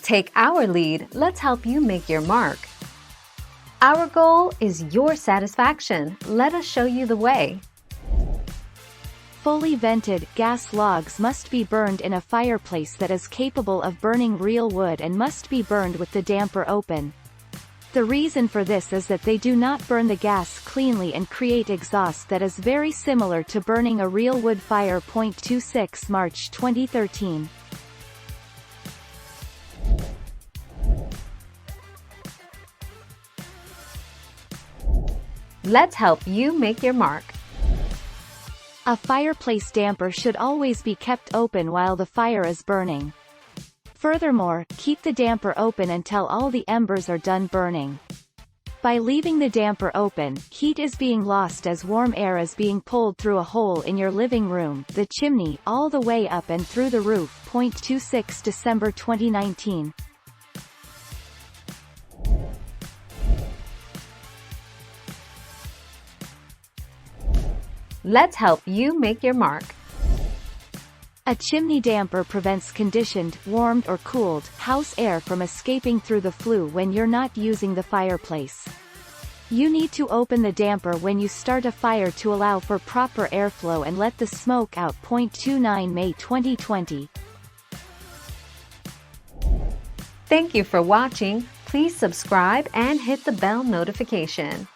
Take our lead, let's help you make your mark. Our goal is your satisfaction. Let us show you the way. Fully vented, gas logs must be burned in a fireplace that is capable of burning real wood and must be burned with the damper open. The reason for this is that they do not burn the gas cleanly and create exhaust that is very similar to burning a real wood fire. 26 March 2013. Let's help you make your mark. A fireplace damper should always be kept open while the fire is burning. Furthermore, keep the damper open until all the embers are done burning. By leaving the damper open, heat is being lost as warm air is being pulled through a hole in your living room, the chimney, all the way up and through the roof. 26 December 2019. Let's help you make your mark. A chimney damper prevents conditioned, warmed or cooled, house air from escaping through the flue when you're not using the fireplace. You need to open the damper when you start a fire to allow for proper airflow and let the smoke out. 29 May 2020. Thank you for watching. Please subscribe and hit the bell notification.